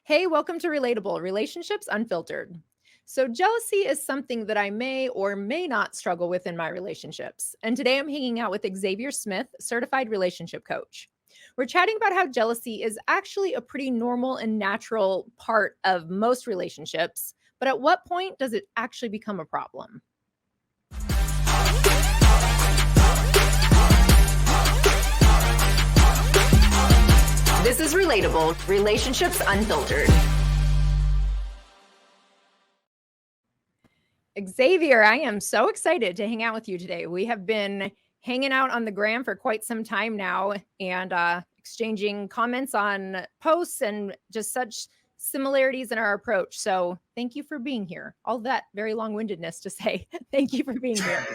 Hey, welcome to Relatable Relationships Unfiltered. So, jealousy is something that I may or may not struggle with in my relationships. And today I'm hanging out with Xavier Smith, certified relationship coach. We're chatting about how jealousy is actually a pretty normal and natural part of most relationships. But at what point does it actually become a problem? This is Relatable Relationships Unfiltered. Xavier, I am so excited to hang out with you today. We have been hanging out on the gram for quite some time now and exchanging comments on posts and just such similarities in our approach. So thank you for being here. All that very long-windedness to say thank you for being here.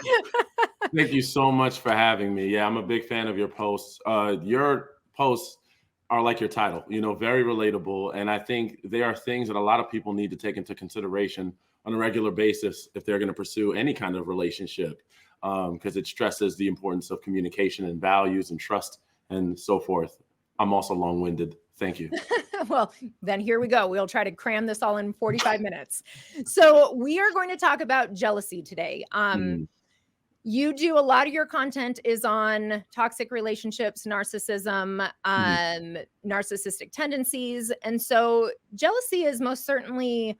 Thank you so much for having me. Yeah, I'm a big fan of your posts. Your posts are like your title, very relatable. And I think they are things that a lot of people need to take into consideration on a regular basis if they're going to pursue any kind of relationship, because it stresses the importance of communication and values and trust and so forth. I'm also long-winded. Thank you. Well, then here we go. We'll try to cram this all in 45 minutes. So we are going to talk about jealousy today. Mm, You do a lot of your content is on toxic relationships, narcissism, mhm. narcissistic tendencies. And so jealousy is most certainly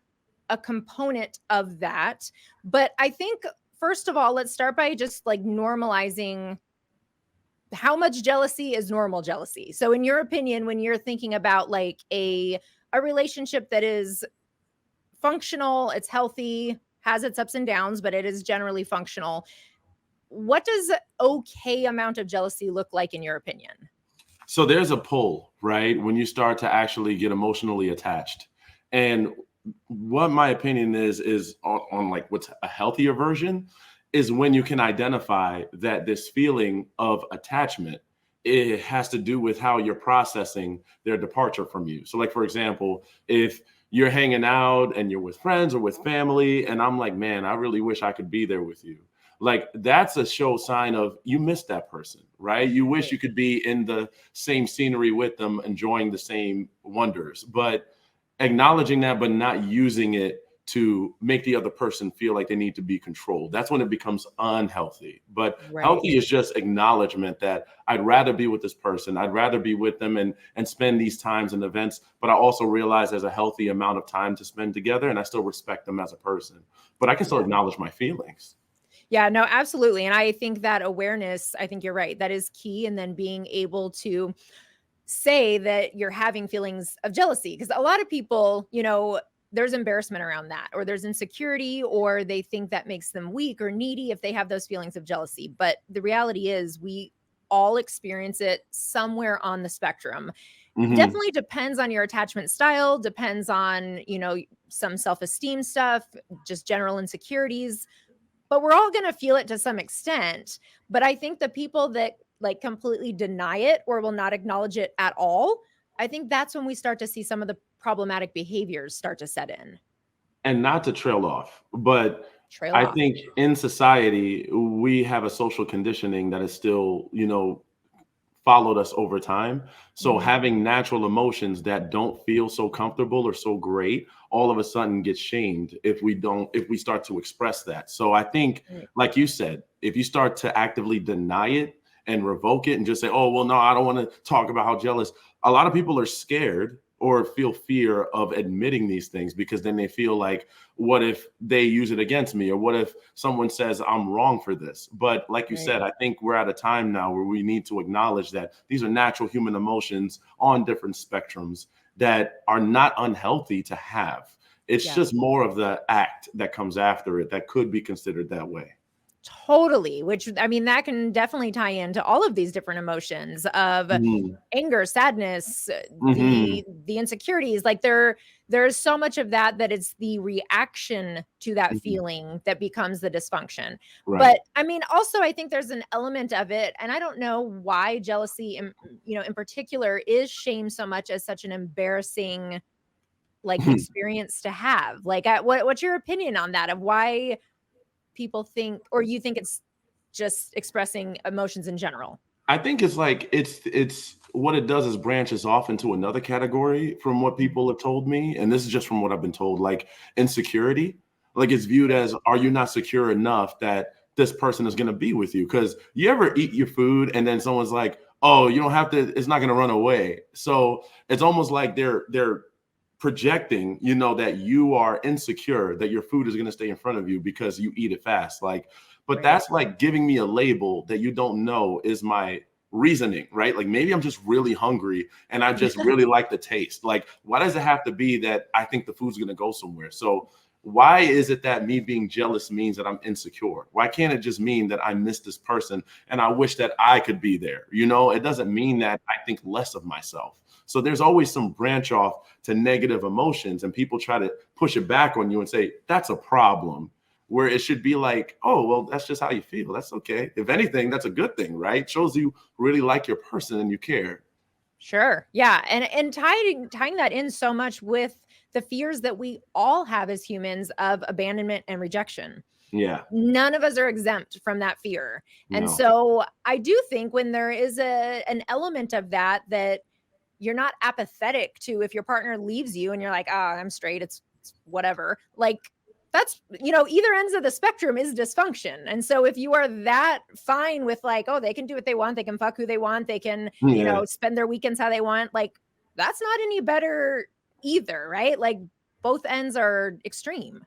a component of that. But I think, first of all, let's start by just like normalizing how much jealousy is normal jealousy. So, in your opinion, when you're thinking about like a relationship that is functional, it's healthy, has its ups and downs, but it is generally functional, what does okay amount of jealousy look like in your opinion? So there's a pull, right? When you start to actually get emotionally attached. And what my opinion is on like what's a healthier version is when you can identify that this feeling of attachment, it has to do with how you're processing their departure from you. So like, for example, if you're hanging out and you're with friends or with family and I'm like, man, I really wish I could be there with you, like that's a show sign of you miss that person, right? You wish Right. you could be in the same scenery with them, enjoying the same wonders, but acknowledging that, but not using it to make the other person feel like they need to be controlled. That's when it becomes unhealthy. But Right. healthy is just acknowledgement that I'd rather be with this person. I'd rather be with them and spend these times and events. But I also realize there's a healthy amount of time to spend together and I still respect them as a person. But I can still Yeah. acknowledge my feelings. Yeah, no, absolutely. And I think that awareness, I think you're right, that is key. And then being able to say that you're having feelings of jealousy, because a lot of people, there's embarrassment around that, or there's insecurity, or they think that makes them weak or needy if they have those feelings of jealousy. But the reality is, we all experience it somewhere on the spectrum. Mhm. Definitely depends on your attachment style, depends on, some self esteem stuff, just general insecurities, but we're all going to feel it to some extent. But I think the people that like completely deny it or will not acknowledge it at all, I think that's when we start to see some of the problematic behaviors start to set in. And not to trail off, but Trail I off. think in society, we have a social conditioning that is still, followed us over time. So Mhm. having natural emotions that don't feel so comfortable or so great, all of a sudden gets shamed if we start to express that. So I think, Right. like you said, if you start to actively deny it and revoke it and just say, oh, well, no, I don't want to talk about how jealous. A lot of people are scared or feel fear of admitting these things because then they feel like, what if they use it against me? Or what if someone says I'm wrong for this? But like you Right. said, I think we're at a time now where we need to acknowledge that these are natural human emotions on different spectrums that are not unhealthy to have. It's Yeah. just more of the act that comes after it that could be considered that way. Totally. Which I mean, that can definitely tie into all of these different emotions of Mhm. anger, sadness, Mhm. the insecurities. Like there's so much of that it's the reaction to that Mhm. feeling that becomes the dysfunction. Right. But I mean, also I think there's an element of it, and I don't know why jealousy in particular is shamed so much as such an embarrassing like experience to have. Like what's your opinion on that, of why people think, or you think it's just expressing emotions in general? I think it's like it's what it does is branches off into another category from what people have told me, and this is just from what I've been told, like insecurity. Like it's viewed as, are you not secure enough that this person is going to be with you? Because you ever eat your food and then someone's like, oh, you don't have to, it's not going to run away. So it's almost like they're projecting, that you are insecure, that your food is going to stay in front of you because you eat it fast. Like, but Right. that's like giving me a label that you don't know is my reasoning, right? Like maybe I'm just really hungry and I just really like the taste. Like, why does it have to be that I think the food's going to go somewhere? So why is it that me being jealous means that I'm insecure? Why can't it just mean that I miss this person and I wish that I could be there? It doesn't mean that I think less of myself. So there's always some branch off to negative emotions, and people try to push it back on you and say, that's a problem. Where it should be like, oh, well, that's just how you feel. That's okay. If anything, that's a good thing, right? It shows you really like your person and you care. Sure. Yeah. And tying that in so much with the fears that we all have as humans of abandonment and rejection. Yeah. None of us are exempt from that fear. And No. so I do think when there is an element of that you're not apathetic to if your partner leaves you and you're like, I'm straight, it's whatever. Like that's, either ends of the spectrum is dysfunction. And so if you are that fine with like, oh, they can do what they want, they can fuck who they want, they can, Yeah. spend their weekends how they want, like that's not any better either, right? Like both ends are extreme.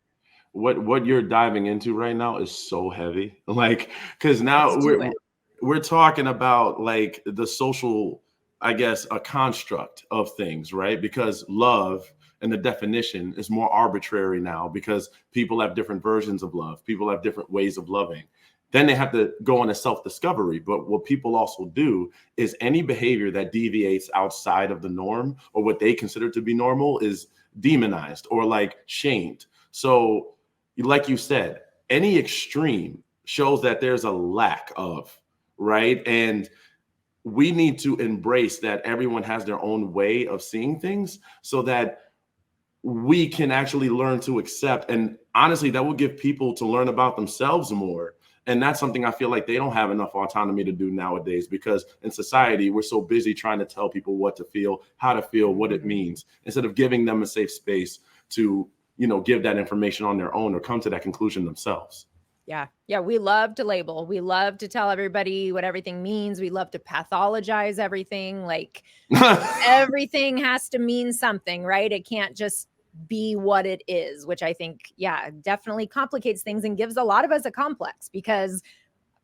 What you're diving into right now is so heavy. Like, because Let's now do we're it. we're talking about like the social, I guess, a construct of things, right? Because love and the definition is more arbitrary now because people have different versions of love. People have different ways of loving. Then they have to go on a self-discovery. But what people also do is any behavior that deviates outside of the norm or what they consider to be normal is demonized or like shamed. So, like you said, any extreme shows that there's a lack of, right? And we need to embrace that everyone has their own way of seeing things so that we can actually learn to accept. And honestly, that will give people to learn about themselves more. And that's something I feel like they don't have enough autonomy to do nowadays because in society, we're so busy trying to tell people what to feel, how to feel, what it means, instead of giving them a safe space to, give that information on their own or come to that conclusion themselves. Yeah. Yeah. We love to label. We love to tell everybody what everything means. We love to pathologize everything. Like everything has to mean something, right? It can't just be what it is, which I think, yeah, definitely complicates things and gives a lot of us a complex because,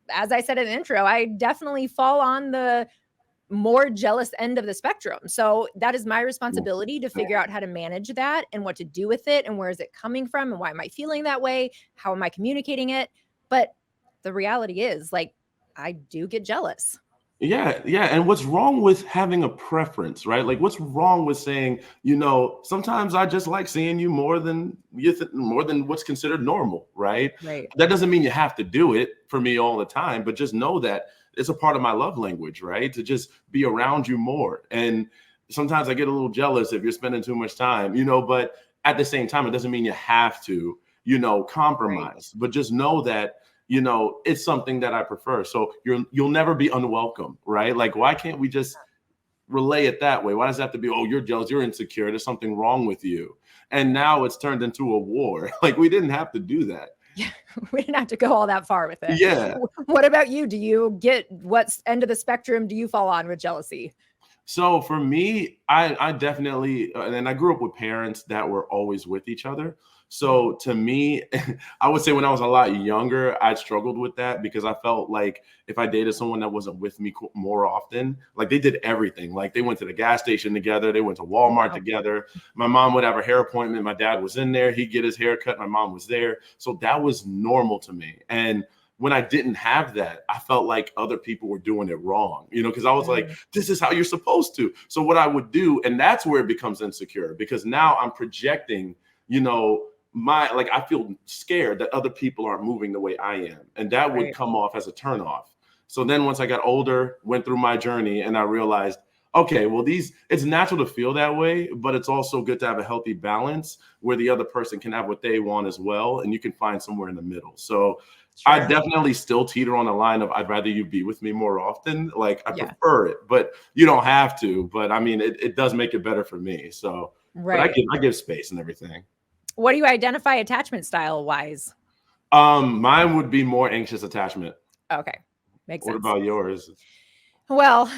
as I said in the intro, I definitely fall on the more jealous end of the spectrum. So that is my responsibility to figure out how to manage that and what to do with it and where is it coming from and why am I feeling that way? How am I communicating it? But the reality is, like, I do get jealous. Yeah, yeah. And what's wrong with having a preference, right? Like, what's wrong with saying, sometimes I just like seeing you more than more than what's considered normal, right? Right. That doesn't mean you have to do it for me all the time, but just know that it's a part of my love language, right? To just be around you more. And sometimes I get a little jealous if you're spending too much time, but at the same time, it doesn't mean you have to, compromise. But just know that it's something that I prefer. So you'll never be unwelcome, right? Like, why can't we just relay it that way? Why does it have to be, oh, you're jealous, you're insecure, there's something wrong with you? And now it's turned into a war. Like, we didn't have to do that. Yeah, we didn't have to go all that far with it. Yeah. What about you? Do you get what end of the spectrum do you fall on with jealousy? So for me, I definitely, and I grew up with parents that were always with each other. So to me, I would say when I was a lot younger, I struggled with that because I felt like if I dated someone that wasn't with me more often, like they did everything. Like they went to the gas station together, they went to Walmart together. My mom would have a hair appointment. My dad was in there. He'd get his hair cut. My mom was there. So that was normal to me. And when I didn't have that, I felt like other people were doing it wrong, because I was like, this is how you're supposed to. So what I would do, and that's where it becomes insecure because now I'm projecting, I feel scared that other people aren't moving the way I am. And that would come off as a turnoff. So then once I got older, went through my journey and I realized, okay, well, it's natural to feel that way, but it's also good to have a healthy balance where the other person can have what they want as well, and you can find somewhere in the middle. So I Sure. definitely still teeter on the line of I'd rather you be with me more often. Like I Yeah. prefer it, but you don't have to. But I mean, it does make it better for me. So, but Right. I give space and everything. What do you identify attachment style wise? Mine would be more anxious attachment. Okay. Makes What sense. about yours? Well,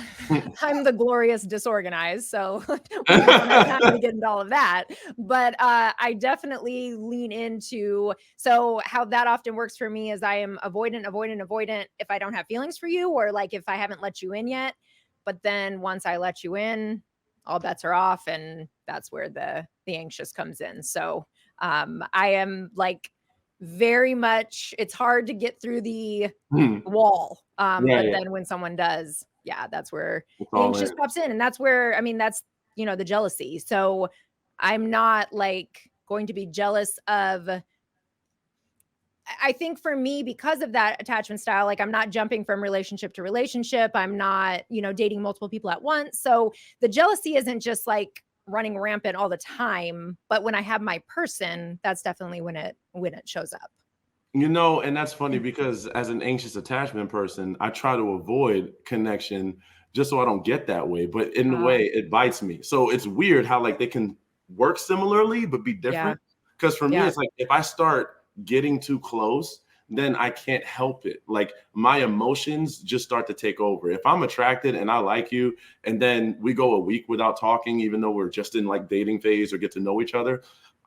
I'm the glorious disorganized, so we don't have time to get into all of that. But I definitely lean into, so how that often works for me is I am avoidant if I don't have feelings for you, or like if I haven't let you in yet. But then once I let you in, all bets are off, and that's where the anxious comes in. So I am like very much, it's hard to get through the wall. But Right. then when someone does, yeah, that's where It's the all anxious in. pops in. And that's where, I mean, that's, the jealousy. So I'm not like going to be jealous of, I think for me, because of that attachment style, like I'm not jumping from relationship to relationship. I'm not, dating multiple people at once. So the jealousy isn't just like running rampant all the time. But when I have my person, that's definitely when it shows up. And that's funny because as an anxious attachment person, I try to avoid connection just so I don't get that way. But in a Uh, way, it bites me. So it's weird how like they can work similarly but be yeah. different. Because for me, Yeah. it's like if I start getting too close, then I can't help it. Like my emotions just start to take over. If I'm attracted and I like you, and then we go a week without talking, even though we're just in like dating phase or get to know each other,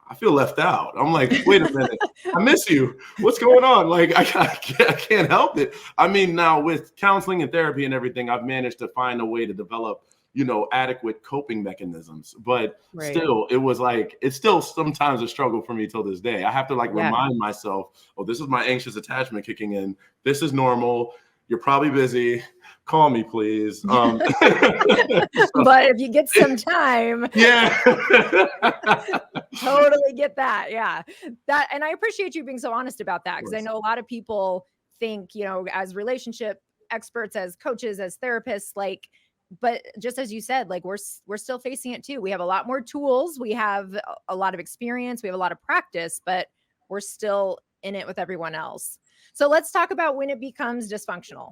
I feel left out. I'm like, wait a minute, I miss you. What's going on? Like, I can't help it. I mean, now with counseling and therapy and everything, I've managed to find a way to develop, adequate coping mechanisms. But Right. still, it's still sometimes a struggle for me till this day. I have to like Yeah. remind myself, oh, this is my anxious attachment kicking in. This is normal. You're probably busy. Call me, please. So, But if you get some time, yeah. totally get that. Yeah. That, and I appreciate you being so honest about that, Of because I course. know a lot of people think, as relationship experts, as coaches, as therapists, like, but just as you said, like we're still facing it too. We have a lot more tools, we have a lot of experience, we have a lot of practice, but we're still in it with everyone else. So let's talk about when it becomes dysfunctional.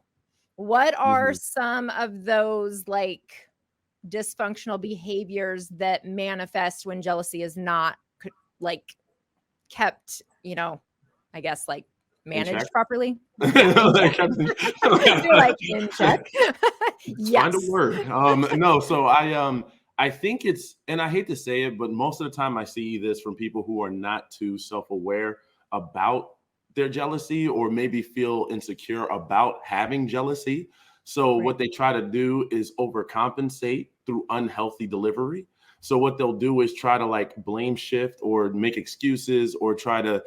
What are Mhm. some of those like dysfunctional behaviors that manifest when jealousy is not like kept, I guess like In check. managed properly? Yeah, in check. You're like in check. Let's find a Yes. word. No, so I think and I hate to say it, but most of the time I see this from people who are not too self-aware about their jealousy or maybe feel insecure about having jealousy. So Right. what they try to do is overcompensate through unhealthy delivery. So what they'll do is try to like blame shift or make excuses or try to,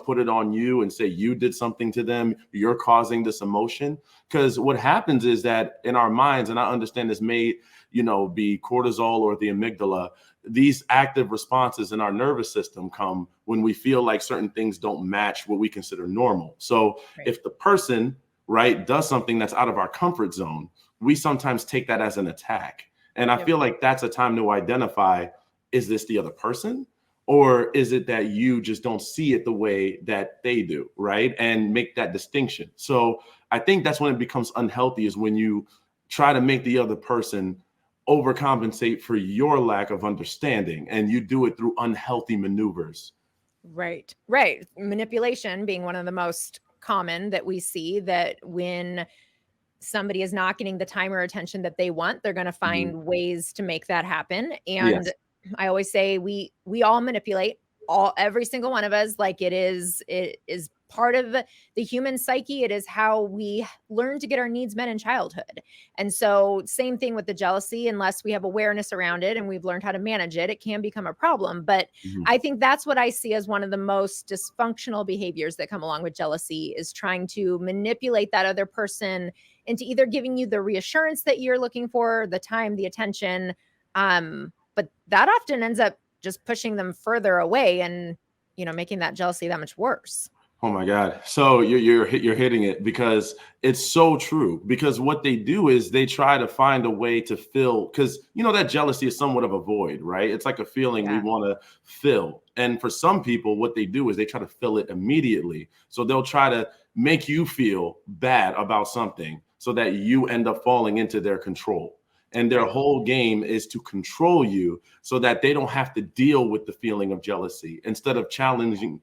put it on you and say you did something to them, you're causing this emotion. Because what happens is that in our minds, and I understand this may, be cortisol or the amygdala, these active responses in our nervous system come when we feel like certain things don't match what we consider normal. So Right. if the person, right, does something that's out of our comfort zone, we sometimes take that as an attack. And I Yep. feel like that's a time to identify, is this the other person? Or is it that you just don't see it the way that they do, right? And make that distinction. So I think that's when it becomes unhealthy, is when you try to make the other person overcompensate for your lack of understanding and you do it through unhealthy maneuvers. Right. Right. Manipulation being one of the most common that we see, that when somebody is not getting the time or attention that they want, they're going to Mhm. find ways to make that happen. And Yes. I always say we all manipulate, every single one of us. Like it is part of the human psyche. It is how we learn to get our needs met in childhood. And so same thing with the jealousy, unless we have awareness around it and we've learned how to manage it, it can become a problem. But Mhm. I think that's what I see as one of the most dysfunctional behaviors that come along with jealousy, is trying to manipulate that other person into either giving you the reassurance that you're looking for, the time, the attention. But that often ends up just pushing them further away and, making that jealousy that much worse. Oh my God. So you're hitting it because it's so true. Because what they do is they try to find a way to fill, because that jealousy is somewhat of a void, right? It's like a feeling we Yeah. want to fill. And for some people, what they do is they try to fill it immediately. So they'll try to make you feel bad about something so that you end up falling into their control. And their Right. whole game is to control you so that they don't have to deal with the feeling of jealousy instead of challenging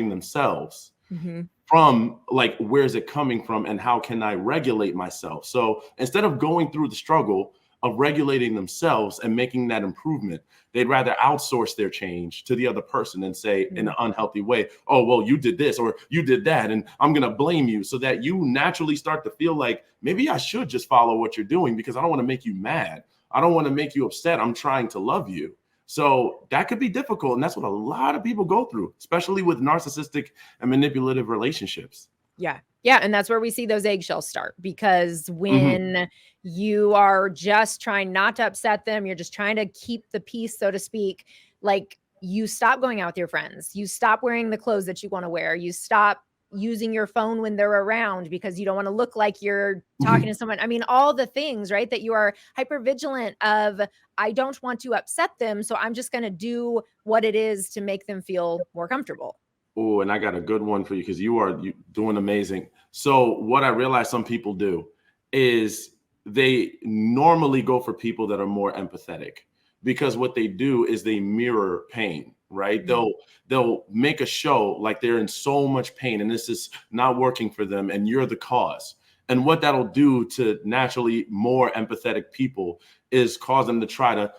themselves Mm-hmm. from like, where's it coming from and how can I regulate myself? So instead of going through the struggle of regulating themselves and making that improvement, they'd rather outsource their change to the other person and say in an unhealthy way, oh, well, you did this or you did that, and I'm going to blame you, so that you naturally start to feel like maybe I should just follow what you're doing because I don't want to make you mad. I don't want to make you upset. I'm trying to love you. So that could be difficult. And that's what a lot of people go through, especially with narcissistic and manipulative relationships. Yeah. Yeah. And that's where we see those eggshells start, because Mhm. when you are just trying not to upset them, you're just trying to keep the peace, so to speak, like you stop going out with your friends, you stop wearing the clothes that you want to wear, you stop using your phone when they're around because you don't want to look like you're talking to someone. I mean, all the things, right? That you are hyper vigilant of, I don't want to upset them. So I'm just going to do what it is to make them feel more comfortable. Oh, and I got a good one for you because you doing amazing. So what I realize some people do is they normally go for people that are more empathetic, because what they do is they mirror pain, right? Mhm. They'll make a show like they're in so much pain and this is not working for them and you're the cause. And what that'll do to naturally more empathetic people is cause them to try to,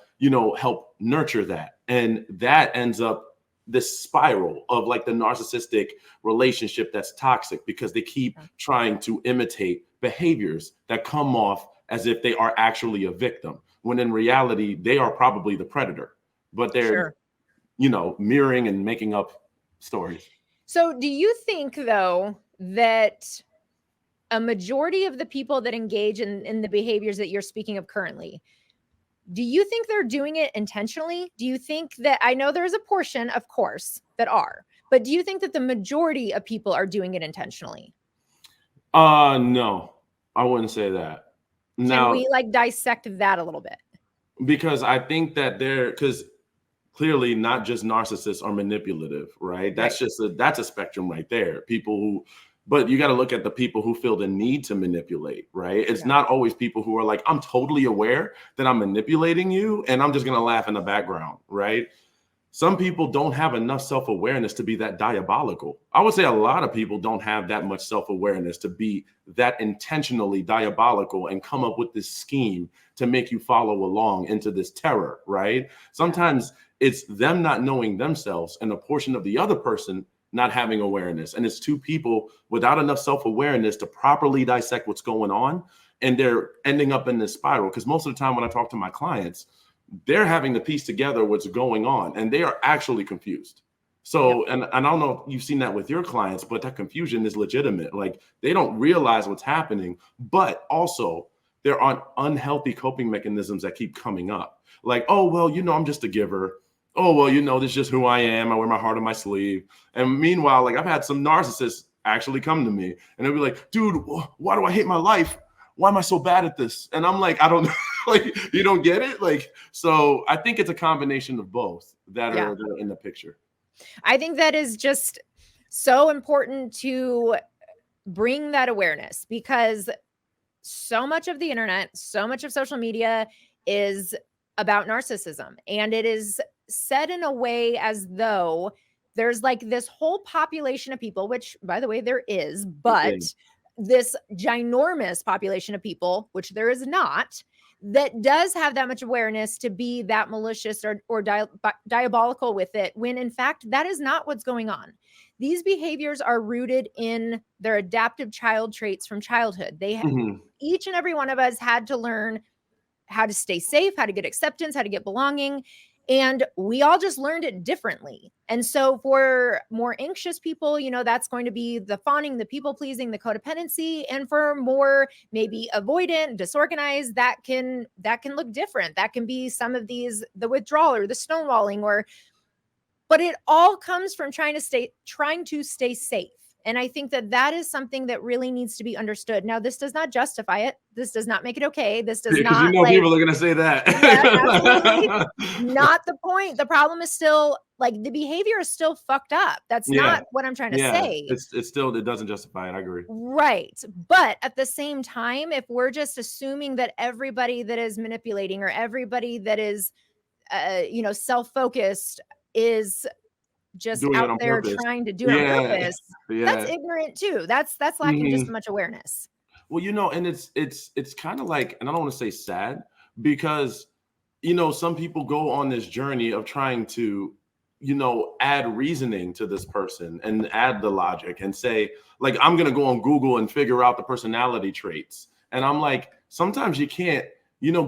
help nurture that. And that ends up this spiral of like the narcissistic relationship that's toxic, because they keep Yeah. trying to imitate behaviors that come off as if they are actually a victim, when in reality they are probably the predator, but they're Sure. mirroring and making up stories. So, do you think, though, that a majority of the people that engage in the behaviors that you're speaking of currently, do you think they're doing it intentionally? Do you think that, I know there's a portion, of course, that are, but do you think that the majority of people are doing it intentionally? No, I wouldn't say that. Can Now, we like dissect that a little bit? because I think that because clearly not just narcissists are manipulative, right? Right. That's a spectrum right there. People who, but you got to look at the people who feel the need to manipulate, right? It's Yeah. not always people who are like, I'm totally aware that I'm manipulating you and I'm just going to laugh in the background, right? Some people don't have enough self-awareness to be that diabolical. I would say a lot of people don't have that much self-awareness to be that intentionally diabolical and come up with this scheme to make you follow along into this terror, right? Yeah. Sometimes it's them not knowing themselves and a portion of the other person not having awareness. And it's two people without enough self-awareness to properly dissect what's going on. And they're ending up in this spiral. Because most of the time when I talk to my clients, they're having to piece together what's going on and they are actually confused. Yep. So, and I don't know if you've seen that with your clients, but that confusion is legitimate. Like they don't realize what's happening, but also there are unhealthy coping mechanisms that keep coming up. Like, oh, well, I'm just a giver. Oh, well, this is just who I am. I wear my heart on my sleeve. And meanwhile, like I've had some narcissists actually come to me and they'll be like, dude, why do I hate my life? Why am I so bad at this? And I'm like, I don't know. Like, you don't get it? Like, so I think it's a combination of both that Yeah. are in the picture. I think that is just so important to bring that awareness, because so much of the internet, so much of social media is about narcissism. And it is said in a way as though there's like this whole population of people, which by the way, there is, Yeah. but this ginormous population of people, which there is not, that does have that much awareness to be that malicious or diabolical with it, when in fact, that is not what's going on. These behaviors are rooted in their adaptive child traits from childhood. Mhm. Each and every one of us had to learn how to stay safe, how to get acceptance, how to get belonging. And we all just learned it differently. And so for more anxious people, that's going to be the fawning, the people pleasing, the codependency. And for more maybe avoidant, disorganized, that can look different. That can be some of these, the withdrawal or the stonewalling, or but it all comes from trying to stay safe. And I think that is something that really needs to be understood. Now, this does not justify it. This does not make it okay. This does Because not people are going to say that. Yes, absolutely. Not the point. The problem is still like the behavior is still fucked up. That's not what I'm trying to say. It's still, it doesn't justify it. I agree. Right. But at the same time, if we're just assuming that everybody that is manipulating or everybody that is, self-focused is just Doing out there trying to do it on purpose, that's ignorant too. That's lacking just as much awareness. Well, and it's kind of like, and I don't want to say sad, because some people go on this journey of trying to add reasoning to this person and add the logic and say, like, I'm going to go on Google and figure out the personality traits. And I'm like, sometimes you can't,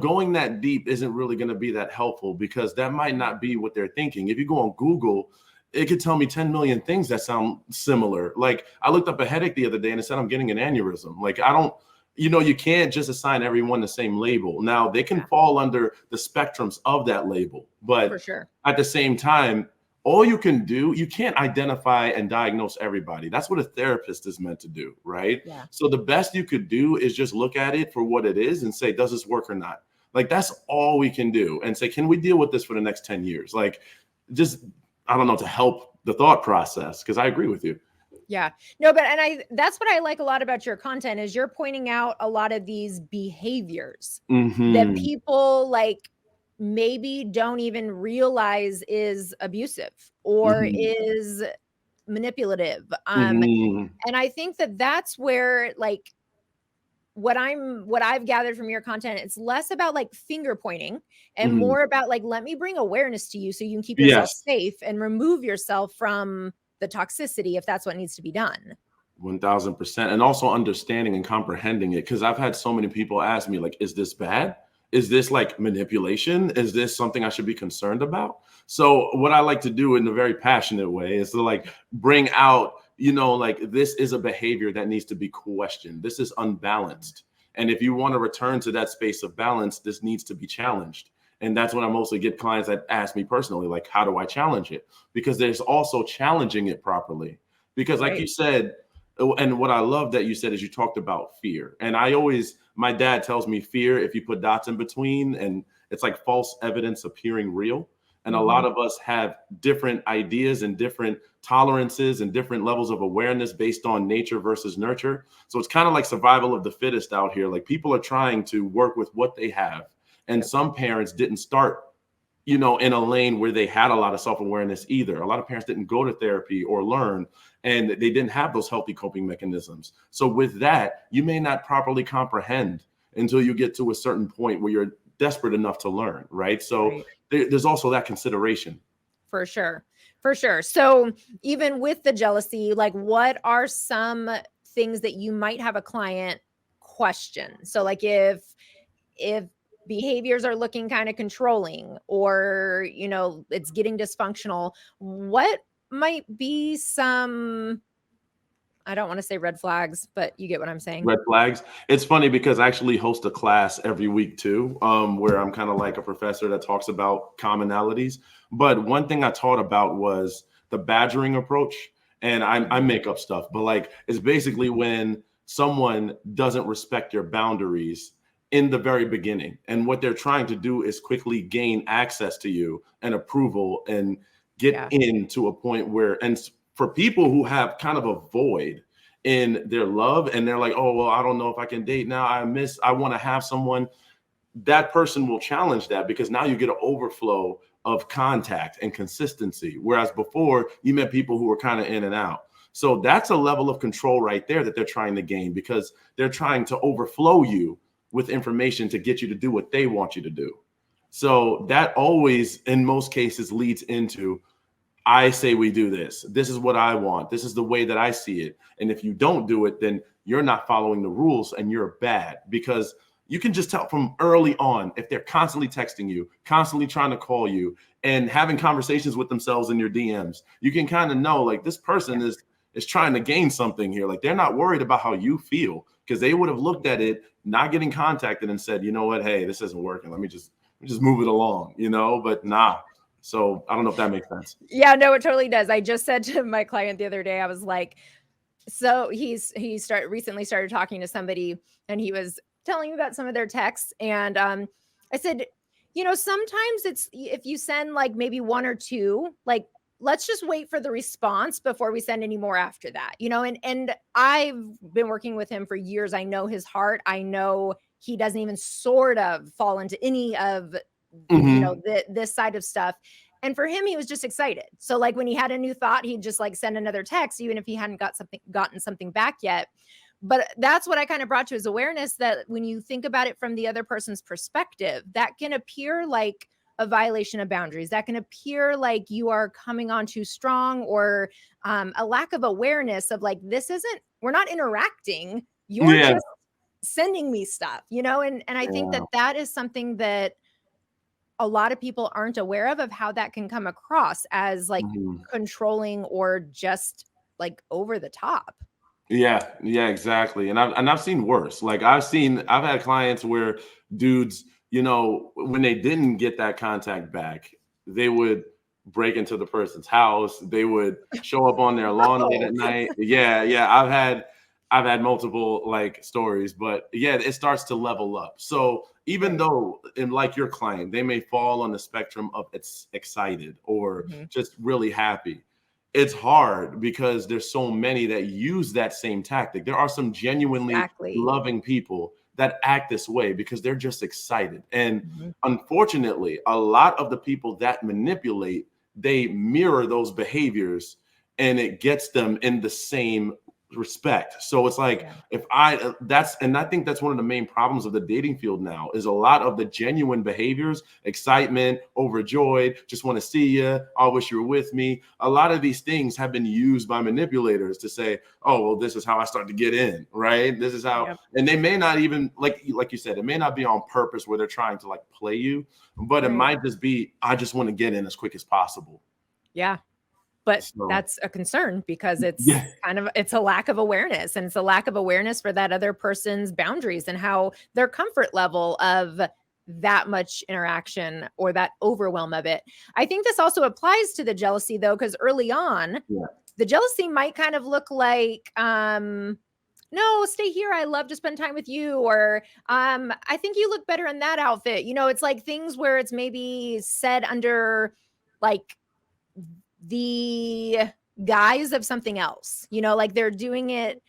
going that deep isn't really going to be that helpful, because that might not be what they're thinking. If you go on Google, it could tell me 10 million things that sound similar. Like, I looked up a headache the other day and it said I'm getting an aneurysm. Like, I don't, you can't just assign everyone the same label. Now, they can fall under the spectrums of that label, but for sure, at the same time, all you can do, you can't identify and diagnose everybody. That's what a therapist is meant to do, right? Yeah. So the best you could do is just look at it for what it is and say, does this work or not? Like, that's all we can do. And say, can we deal with this for the next 10 years? Like, just, I don't know, to help the thought process, because I agree with you. Yeah, no, but that's what I like a lot about your content is you're pointing out a lot of these behaviors that people like maybe don't even realize is abusive or is manipulative. And I think that's where, like, what I've gathered from your content, it's less about like finger pointing and more about like, let me bring awareness to you so you can keep yourself safe and remove yourself from the toxicity if that's what needs to be done. 1000%. And also understanding and comprehending it. Because I've had so many people ask me, like, is this bad? Is this like manipulation? Is this something I should be concerned about? So what I like to do in a very passionate way is to like bring out, like, this is a behavior that needs to be questioned. This is unbalanced. And if you want to return to that space of balance, this needs to be challenged. And that's when I mostly get clients that ask me personally, like, how do I challenge it? Because there's also challenging it properly. Because like you said, and what I love that you said is you talked about fear. And my dad tells me fear, if you put dots in between, and it's like false evidence appearing real. And a lot of us have different ideas and different tolerances and different levels of awareness based on nature versus nurture. So it's kind of like survival of the fittest out here. Like, people are trying to work with what they have. And some parents didn't start, in a lane where they had a lot of self-awareness either. A lot of parents didn't go to therapy or learn, and they didn't have those healthy coping mechanisms. So with that, you may not properly comprehend until you get to a certain point where you're desperate enough to learn, right? So there's also that consideration. For sure. For sure. So even with the jealousy, like, what are some things that you might have a client question? So like if behaviors are looking kind of controlling or, it's getting dysfunctional, what might be some, I don't want to say red flags, but you get what I'm saying. Red flags. It's funny because I actually host a class every week too, where I'm kind of like a professor that talks about commonalities. But one thing I taught about was the badgering approach. And I make up stuff, but like, it's basically when someone doesn't respect your boundaries in the very beginning. And what they're trying to do is quickly gain access to you and approval and get into a point where, and for people who have kind of a void in their love and they're like, oh, well, I don't know if I can date now. I want to have someone. That person will challenge that because now you get an overflow of contact and consistency. Whereas before you met people who were kind of in and out. So that's a level of control right there that they're trying to gain because they're trying to overflow you with information to get you to do what they want you to do. So that always, in most cases, leads into, I say we do this. This is what I want. This is the way that I see it. And if you don't do it, then you're not following the rules and you're bad, because you can just tell from early on if they're constantly texting you, constantly trying to call you and having conversations with themselves in your DMs. You can kind of know, like, this person is trying to gain something here. Like, they're not worried about how you feel, because they would have looked at it, not getting contacted, and said, you know what, hey, this isn't working. Let me just move it along, but nah. So I don't know if that makes sense. Yeah, no, it totally does. I just said to my client the other day, I was like, so he recently started talking to somebody, and he was telling me about some of their texts, and I said, sometimes it's if you send like maybe one or two, like let's just wait for the response before we send any more after that, and I've been working with him for years. I know his heart. I know he doesn't even sort of fall into any of Mm-hmm. this side of stuff. And for him, he was just excited. So like when he had a new thought, he'd just like send another text, even if he hadn't gotten something back yet. But that's what I kind of brought to his awareness, that when you think about it from the other person's perspective, that can appear like a violation of boundaries. That can appear like you are coming on too strong, or a lack of awareness of like, we're not interacting. You're Yeah. just sending me stuff, and I think Yeah. that is something that a lot of people aren't aware of how that can come across as like Mhm. controlling or just like over the top. Yeah, exactly. And I've seen worse. Like I've had clients where dudes, when they didn't get that contact back, they would break into the person's house. They would show up on their lawn late Oh, at night. Yeah. I've had multiple like stories, but yeah, it starts to level up. So even right. though, and like your client, they may fall on the spectrum of it's excited or Mm-hmm. just really happy, it's hard because there's so many that use that same tactic. There are some genuinely Exactly. loving people that act this way because they're just excited. And Mm-hmm. unfortunately, a lot of the people that manipulate, they mirror those behaviors, and it gets them in the same respect. So it's like, Yeah. if I think that's one of the main problems of the dating field now, is a lot of the genuine behaviors, excitement, overjoyed, just want to see you, I wish you were with me. A lot of these things have been used by manipulators to say, oh, well, this is how I start to get in, right? This is how, Yep. and they may not even, like you said, it may not be on purpose where they're trying to like play you, but it Right. might just be, I just want to get in as quick as possible. Yeah. But So that's a concern because yeah. it's a lack of awareness, and it's a lack of awareness for that other person's boundaries and how their comfort level of that much interaction or that overwhelm of it. I think this also applies to the jealousy though, because early on, Yeah. the jealousy might kind of look like, no, stay here. I love to spend time with you. Or I think you look better in that outfit. It's like things where it's maybe said under like the guise of something else, like they're doing it.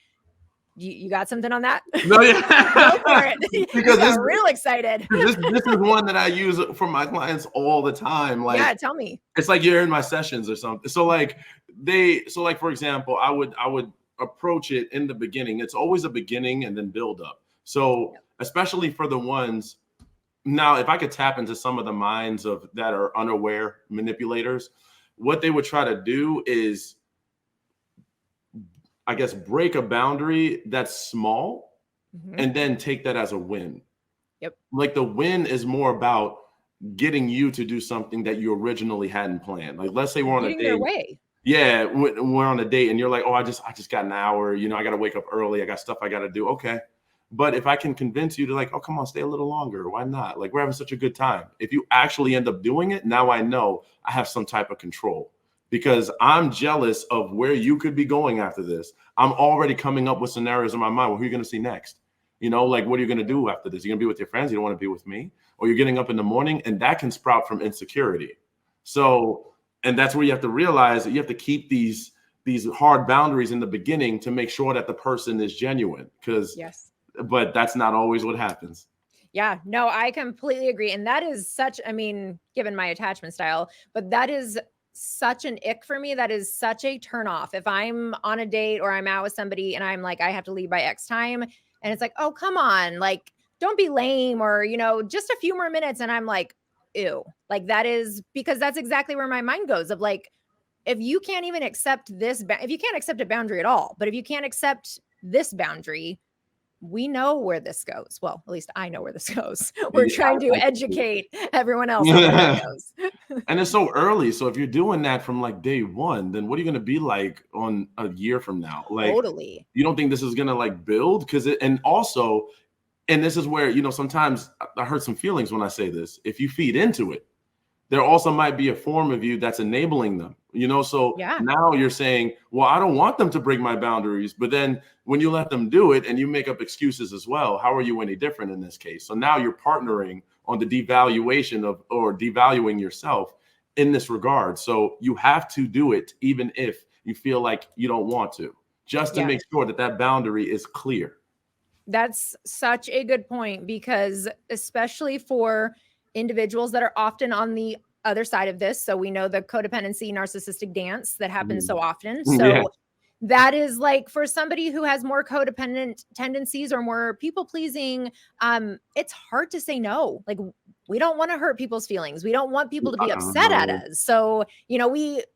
You got something on that? No, Go for yeah. it. You Because got real excited. this is one that I use for my clients all the time. Yeah, Like, tell me. it's like you're in my sessions or something. So like for example, I would approach it in the beginning. It's always a beginning and then build up. So Yep. especially for the ones, now, if I could tap into some of the minds of that are unaware manipulators, what they would try to do is, I guess, break a boundary that's small Mhm. and then take that as a win. Yep. Like the win is more about getting you to do something that you originally hadn't planned. Like, let's say You're we're on a getting their date. way. Yeah, we're on a date and you're like, oh, I just got an hour. I got to wake up early. I got stuff I got to do. Okay. But if I can convince you to like, oh, come on, stay a little longer. Why not? Like, we're having such a good time. If you actually end up doing it, now I know I have some type of control because I'm jealous of where you could be going after this. I'm already coming up with scenarios in my mind. Well, who are you going to see next? Like, what are you going to do after this? You're going to be with your friends. You don't want to be with me. Or you're getting up in the morning, and that can sprout from insecurity. So, and that's where you have to realize that you have to keep these hard boundaries in the beginning to make sure that the person is genuine, Yes. but that's not always what happens. Yeah, no, I completely agree. And that is given my attachment style, but that is such an ick for me. That is such a turn off. If I'm on a date or I'm out with somebody and I'm like, I have to leave by X time, and it's like, oh, come on, like, don't be lame, or, just a few more minutes. And I'm like, ew, like that is because that's exactly where my mind goes of like, if you can't even accept if you can't accept a boundary at all, but if you can't accept this boundary, we know where this goes. Well, at least I know where this goes. We're Yeah, trying to educate everyone else on where it goes. and it's so early. So if you're doing that from like day one, then what are you going to be like on a year from now? Like, Totally. you don't think this is going to like build? And also, and this is where, sometimes I hurt some feelings when I say this. If you feed into it, there also might be a form of you that's enabling them, so Yeah. now you're saying, well, I don't want them to break my boundaries, but then when you let them do it and you make up excuses as well, how are you any different in this case? So now you're partnering on the devaluation of, or devaluing yourself in this regard. So you have to do it even if you feel like you don't want to, just to Yeah. make sure that that boundary is clear. That's such a good point, because especially for individuals that are often on the other side of this. So we know the codependency narcissistic dance that happens so often. Yeah. So that is like, for somebody who has more codependent tendencies or more people pleasing, it's hard to say no. Like, we don't want to hurt people's feelings. We don't want people to be upset at us. So,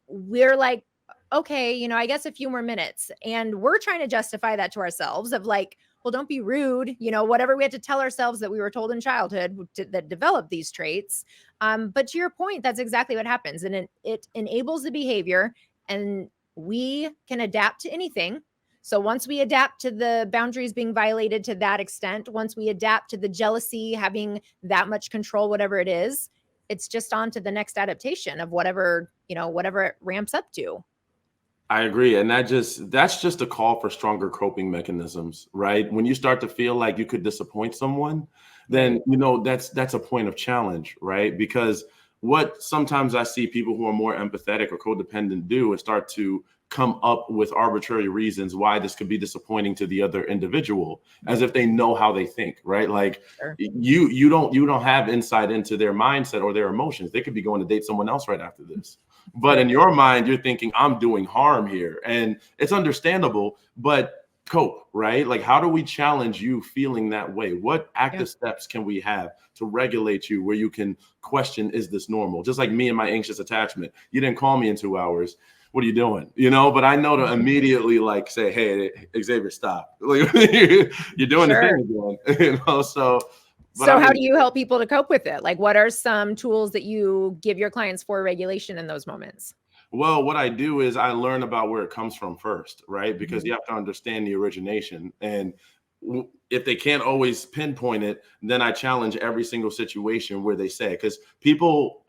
we're like, okay, I guess a few more minutes. And we're trying to justify that to ourselves of like, well, don't be rude, whatever we had to tell ourselves that we were told in childhood that developed these traits. But to your point, that's exactly what happens. And it enables the behavior, and we can adapt to anything. So once we adapt to the boundaries being violated to that extent, once we adapt to the jealousy having that much control, whatever it is, it's just on to the next adaptation of whatever it ramps up to. I agree. And that's just a call for stronger coping mechanisms, right? When you start to feel like you could disappoint someone, then, that's a point of challenge, right? Because what sometimes I see people who are more empathetic or codependent do is start to come up with arbitrary reasons why this could be disappointing to the other individual, as if they know how they think, right? Like, Sure. you don't have insight into their mindset or their emotions. They could be going to date someone else right after this. But in your mind, you're thinking, I'm doing harm here. And it's understandable, but cope, right? Like, how do we challenge you feeling that way? What active steps can we have to regulate you where you can question, is this normal? Just like me and my anxious attachment. You didn't call me in 2 hours. What are you doing? But I know to immediately like say, hey, Xavier, stop. Like, you're doing the thing again, so. So how do you help people to cope with it? Like, what are some tools that you give your clients for regulation in those moments? Well, what I do is I learn about where it comes from first, right? Because you have to understand the origination. And if they can't always pinpoint it, then I challenge every single situation where they say, because people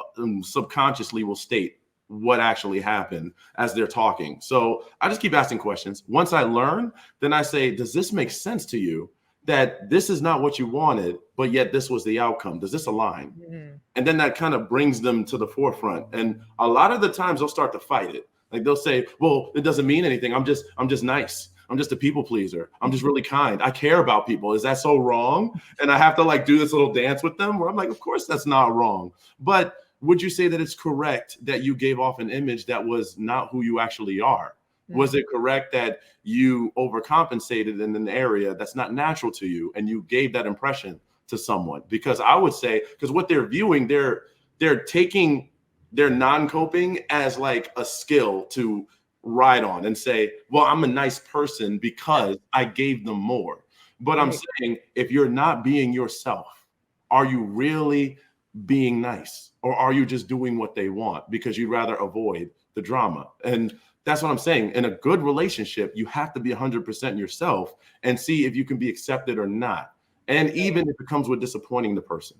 subconsciously will state what actually happened as they're talking. So I just keep asking questions. Once I learn, then I say, does this make sense to you? That this is not what you wanted, but yet this was the outcome. Does this align? Mm-hmm. And then that kind of brings them to the forefront. And a lot of the times they'll start to fight it. Like, they'll say, well, it doesn't mean anything. I'm just nice. I'm just a people pleaser. I'm just really kind. I care about people. Is that so wrong? And I have to like do this little dance with them where I'm like, of course that's not wrong. But would you say that it's correct that you gave off an image that was not who you actually are? Was it correct that you overcompensated in an area that's not natural to you and you gave that impression to someone? Because I would say, because what they're viewing, they're taking their non-coping as like a skill to ride on and say, well, I'm a nice person because I gave them more. But I'm saying, if you're not being yourself, are you really being nice? Or are you just doing what they want because you'd rather avoid the drama? And that's what I'm saying. In a good relationship, you have to be 100% yourself and see if you can be accepted or not. And even if it comes with disappointing the person.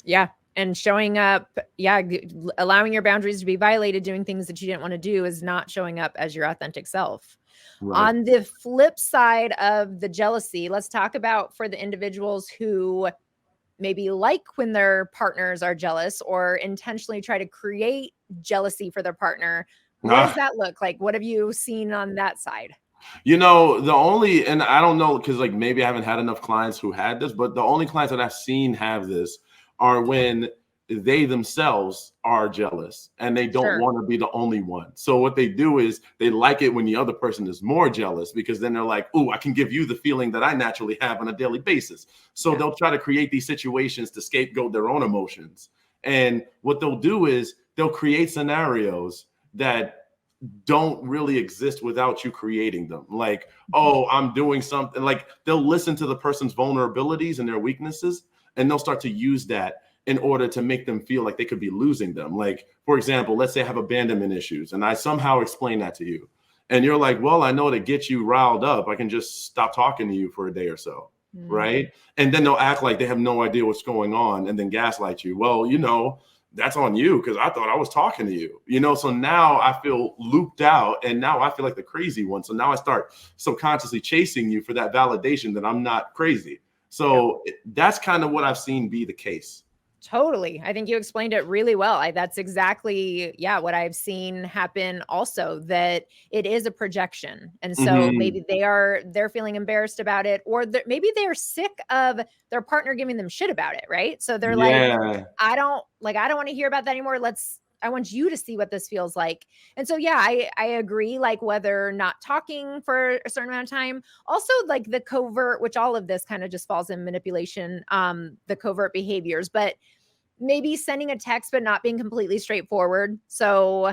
Yeah. And showing up, allowing your boundaries to be violated, doing things that you didn't want to do is not showing up as your authentic self. Right. On the flip side of the jealousy, let's talk about for the individuals who maybe like when their partners are jealous or intentionally try to create jealousy for their partner. What does that look like? What have you seen on that side? And I don't know, because like maybe I haven't had enough clients who had this, but the only clients that I've seen have this are when they themselves are jealous and they don't want to be the only one. So what they do is they like it when the other person is more jealous, because then they're like, oh, I can give you the feeling that I naturally have on a daily basis. So they'll try to create these situations to scapegoat their own emotions. And what they'll do is they'll create scenarios that don't really exist without you creating them. Like, oh, I'm doing something. Like, they'll listen to the person's vulnerabilities and their weaknesses, and they'll start to use that in order to make them feel like they could be losing them. Like, for example, let's say I have abandonment issues and I somehow explain that to you. And you're like, well, I know to get you riled up, I can just stop talking to you for a day or so. Right. And then they'll act like they have no idea what's going on and then gaslight you. Well, that's on you because I thought I was talking to you, you know? So now I feel looped out and now I feel like the crazy one. So now I start subconsciously chasing you for that validation that I'm not crazy. So that's kind of what I've seen be the case. Totally. I think you explained it really well. That's exactly, yeah, what I've seen happen also, that it is a projection. And so maybe they're feeling embarrassed about it, or maybe they're sick of their partner giving them shit about it, right? So they're like, I don't want to hear about that anymore. I want you to see what this feels like. And so, yeah, I agree, like whether not talking for a certain amount of time, also like the covert, which all of this kind of just falls in manipulation, the covert behaviors, but maybe sending a text, but not being completely straightforward. So,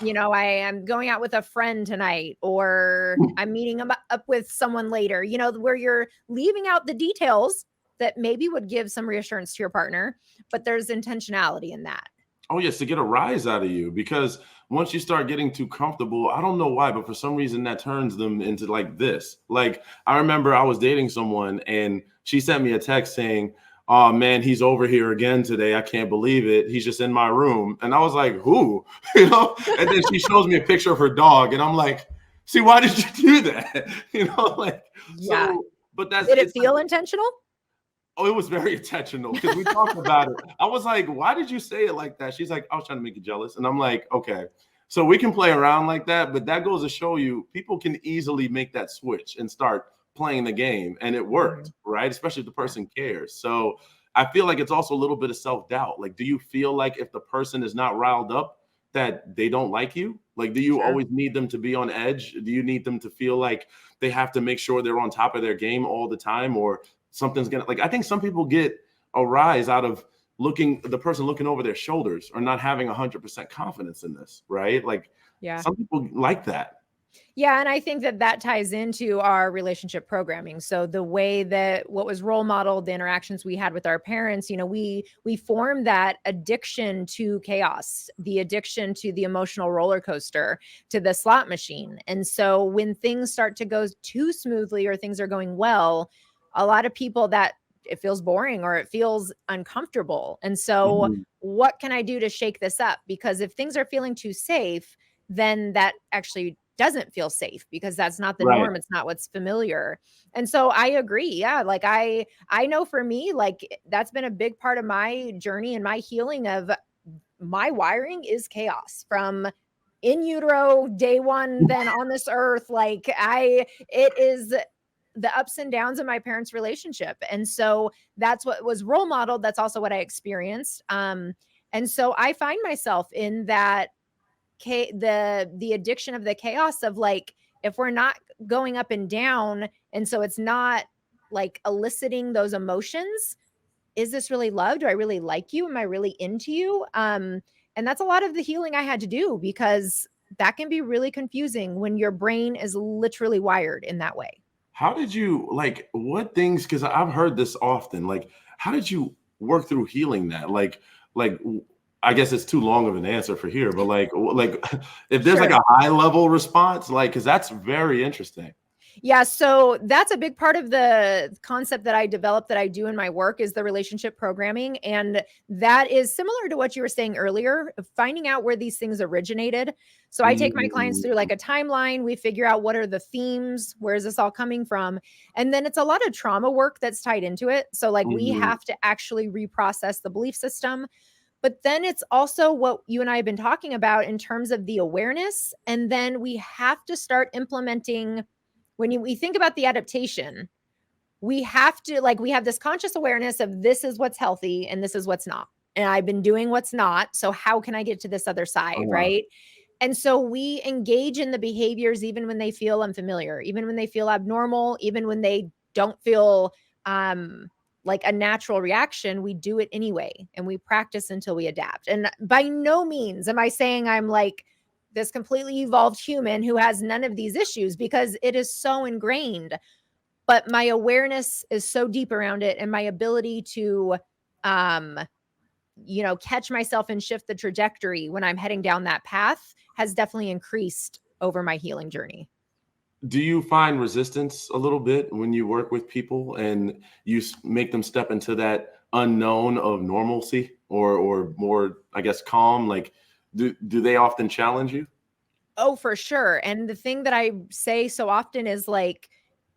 you know, I am going out with a friend tonight, or I'm meeting up with someone later, you know, where you're leaving out the details that maybe would give some reassurance to your partner, but there's intentionality in that. Oh, yes, to get a rise out of you, because once you start getting too comfortable, I don't know why, but for some reason that turns them into like this. Like, I remember I was dating someone and she sent me a text saying, "Oh man, he's over here again today. I can't believe it. He's just in my room." And I was like, "Who?" You know? And then she shows me a picture of her dog and I'm like, "See, why did you do that?" You know, like, Yeah. so, but Did it feel intentional? Oh, it was very intentional because we talked about it. I was like, "Why did you say it like that?" She's like, "I was trying to make you jealous." And I'm like, "Okay." So we can play around like that, but that goes to show you people can easily make that switch and start playing the game. And it worked, right? Especially if the person cares. So I feel like it's also a little bit of self-doubt. Like, do you feel like if the person is not riled up, that they don't like you? Like, do you always need them to be on edge? Do you need them to feel like they have to make sure they're on top of their game all the time? Or something's gonna, like, I think some people get a rise out of the person looking over their shoulders or not having 100% confidence in this, right? Like, some people like that. Yeah, and I think that ties into our relationship programming. So the way that what was role modeled, the interactions we had with our parents, you know, we formed that addiction to chaos, the addiction to the emotional roller coaster, to the slot machine. And so when things start to go too smoothly or things are going well, a lot of people, that it feels boring or it feels uncomfortable. And so what can I do to shake this up? Because if things are feeling too safe, then that actually doesn't feel safe, because that's not the norm. It's not what's familiar. And so I agree. Yeah. Like I know for me, like that's been a big part of my journey and my healing of my wiring is chaos from in utero, day one, then on this earth. Like it is the ups and downs of my parents' relationship. And so that's what was role modeled. That's also what I experienced. And so I find myself in that the addiction of the chaos of, like, if we're not going up and down, and so it's not like eliciting those emotions, is this really love? Do I really like you? Am I really into you? And that's a lot of the healing I had to do, because that can be really confusing when your brain is literally wired in that way. How did you, like, what things, because I've heard this often, like, how did you work through healing that? Like, I guess it's too long of an answer for here, but like if there's like a high level response, like, because that's very interesting. Yeah. So that's a big part of the concept that I developed, that I do in my work, is the relationship programming. And that is similar to what you were saying earlier, of finding out where these things originated. So I take my clients through like a timeline. We figure out what are the themes, where is this all coming from? And then it's a lot of trauma work that's tied into it. So like we have to actually reprocess the belief system. But then it's also what you and I have been talking about in terms of the awareness. And then we have to start implementing, when we think about the adaptation, we have to, like, we have this conscious awareness of this is what's healthy and this is what's not. And I've been doing what's not. So how can I get to this other side? Right. And so we engage in the behaviors, even when they feel unfamiliar, even when they feel abnormal, even when they don't feel like a natural reaction, we do it anyway. And we practice until we adapt. And by no means am I saying I'm like this completely evolved human who has none of these issues, because it is so ingrained. But my awareness is so deep around it, and my ability to catch myself and shift the trajectory when I'm heading down that path has definitely increased over my healing journey. Do you find resistance a little bit when you work with people and you make them step into that unknown of normalcy? or more, I guess, calm? Like, do they often challenge you? Oh, for sure. And the thing that I say so often is like,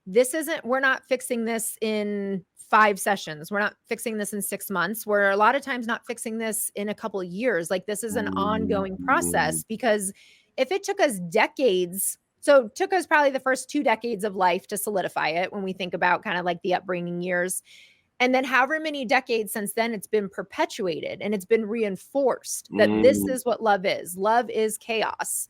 we're not fixing this in 5 sessions. We're not fixing this in 6 months. We're a lot of times not fixing this in a couple of years. Like, this is an ongoing Mm, process, because if it took us decades, so it took us probably the first 2 decades of life to solidify it when we think about kind of like the upbringing years. And then however many decades since then, it's been perpetuated and it's been reinforced that this mm, is what love is. Love is chaos.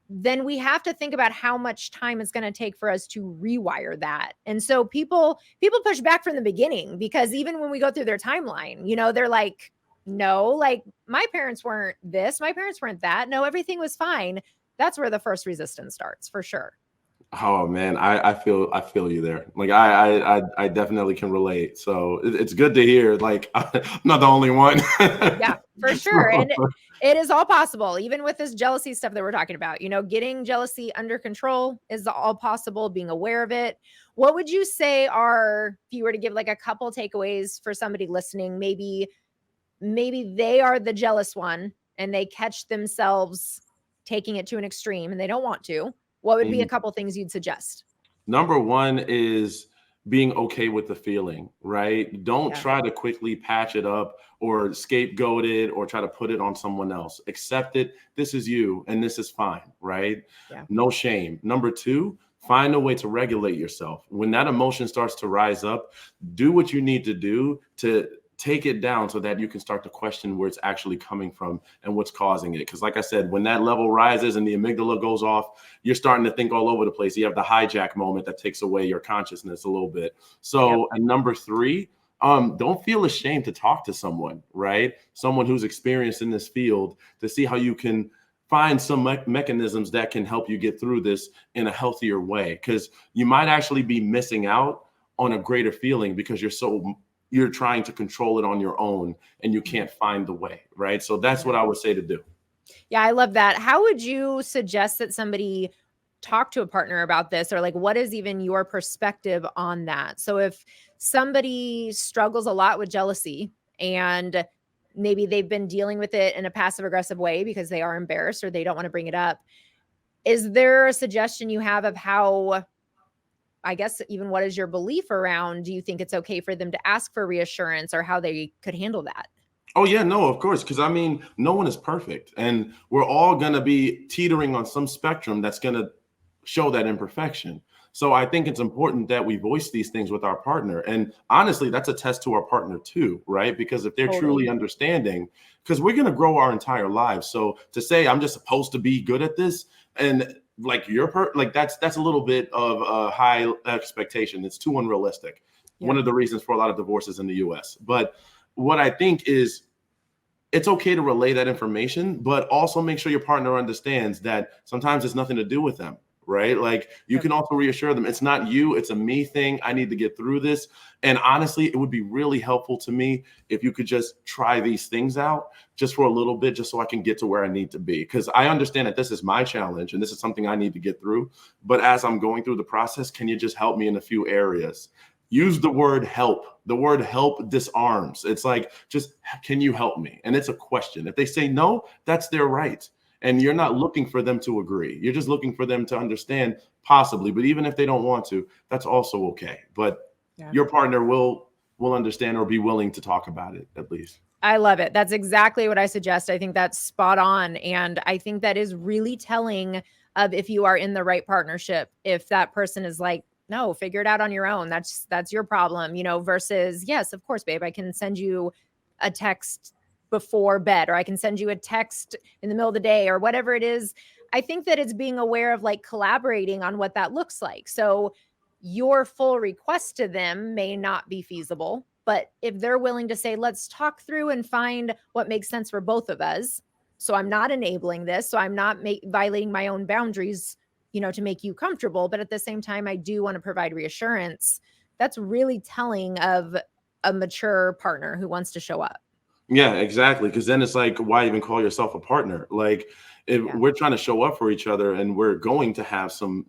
Then we have to think about how much time it's going to take for us to rewire that. And so people push back from the beginning, because even when we go through their timeline, they're like, no, like, my parents weren't this, my parents weren't that. No, everything was fine. That's where the first resistance starts, for sure. Oh man, I feel you there. Like I definitely can relate. So it's good to hear. Like I'm not the only one. Yeah, for sure. So, And it is all possible, even with this jealousy stuff that we're talking about. Getting jealousy under control is all possible, being aware of it. What would you say are, if you were to give like a couple takeaways for somebody listening, maybe they are the jealous one and they catch themselves taking it to an extreme and they don't want to. What would be a mhm. couple things you'd suggest? Number one is being okay with the feeling, right? Don't Yeah. try to quickly patch it up or scapegoat it or try to put it on someone else. Accept it. This is you and this is fine, right? Yeah. No shame. Number two, find a way to regulate yourself. When that emotion starts to rise up, do what you need to do to take it down so that you can start to question where it's actually coming from and what's causing it. Because, like I said, when that level rises and the amygdala goes off, you're starting to think all over the place. You have the hijack moment that takes away your consciousness a little bit. Yep. So, and number three, don't feel ashamed to talk to someone, right? Someone who's experienced in this field, to see how you can find some mechanisms that can help you get through this in a healthier way. Because you might actually be missing out on a greater feeling because you're trying to control it on your own and you can't find the way, right? So that's Yeah. what I would say to do. Yeah, I love that. How would you suggest that somebody talk to a partner about this? Or like, what is even your perspective on that? So if somebody struggles a lot with jealousy and maybe they've been dealing with it in a passive aggressive way because they are embarrassed or they don't want to bring it up, is there a suggestion you have of how, I guess, even what is your belief around, do you think it's okay for them to ask for reassurance, or how they could handle that? Oh yeah, no, of course, because I mean, no one is perfect, and we're all gonna be teetering on some spectrum that's gonna show that imperfection. So I think it's important that we voice these things with our partner, and honestly, that's a test to our partner too, right? Because if they're truly Totally. understanding, because we're gonna grow our entire lives. So to say I'm just supposed to be good at this, and like like that's a little bit of a high expectation. It's too unrealistic. One Yeah. of the reasons for a lot of divorces in the U.S. But what I think is it's okay to relay that information, but also make sure your partner understands that sometimes it's nothing to do with them, right? Like you Yep. can also reassure them it's not you, it's a me thing. I need to get through this. And honestly, it would be really helpful to me if you could just try these things out just for a little bit, just so I can get to where I need to be. Because I understand that this is my challenge and this is something I need to get through. But as I'm going through the process, can you just help me in a few areas? Use the word help. The word help disarms. It's like, just can you help me? And it's a question. If they say no, that's their right. And you're not looking for them to agree. You're just looking for them to understand, possibly. But even if they don't want to, that's also okay. But Yeah. your partner will understand or be willing to talk about it at least. I love it. That's exactly what I suggest. I think that's spot on. And I think that is really telling of if you are in the right partnership. If that person is like, no, figure it out on your own. That's your problem, versus, yes, of course, babe, I can send you a text before bed, or I can send you a text in the middle of the day, or whatever it is. I think that it's being aware of like collaborating on what that looks like. So your full request to them may not be feasible, but if they're willing to say, let's talk through and find what makes sense for both of us. So I'm not enabling this. So I'm not violating my own boundaries, to make you comfortable. But at the same time, I do want to provide reassurance. That's really telling of a mature partner who wants to show up. Yeah, exactly. Because then it's like, why even call yourself a partner? Like, if Yeah, we're trying to show up for each other and we're going to have some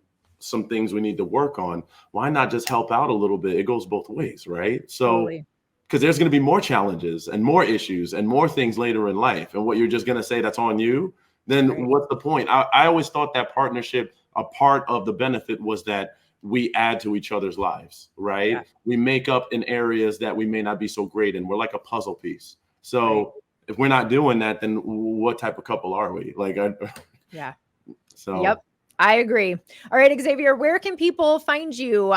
things we need to work on, why not just help out a little bit? It goes both ways, right? So totally. because there's going to be more challenges and more issues and more things later in life. And what you're just going to say that's on you, then what's the point? I always thought that partnership, a part of the benefit was that we add to each other's lives, right? Yeah. We make up in areas that we may not be so great in. We're like a puzzle piece. So if we're not doing that, then what type of couple are we? Yeah. So. Yep. I agree. All right, Xavier, where can people find you?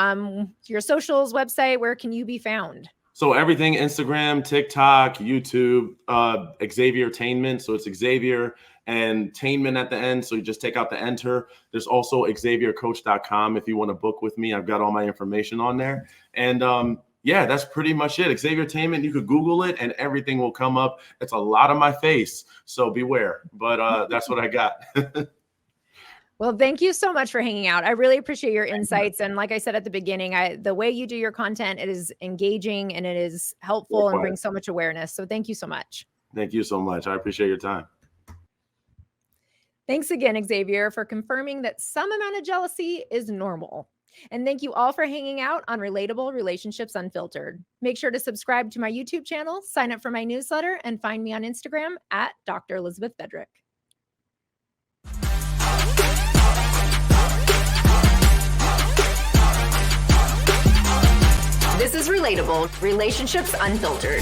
Your socials, website, where can you be found? So everything, Instagram, TikTok, YouTube, Xaviertainment. So it's Xavier and Tainment at the end. So you just take out the enter. There's also XavierCoach.com. If you want to book with me, I've got all my information on there. And yeah, that's pretty much it. Xaviertainment, you could Google it and everything will come up. It's a lot of my face, so beware. But that's what I got. Well, thank you so much for hanging out. I really appreciate your insights. And like I said at the beginning, the way you do your content, it is engaging and it is helpful and brings so much awareness. So thank you so much. Thank you so much. I appreciate your time. Thanks again, Xavier, for confirming that some amount of jealousy is normal. And thank you all for hanging out on Relatable Relationships Unfiltered. Make sure to subscribe to my YouTube channel, sign up for my newsletter, and find me on Instagram at Dr. Elizabeth Fedrick. This is Relatable Relationships Unfiltered.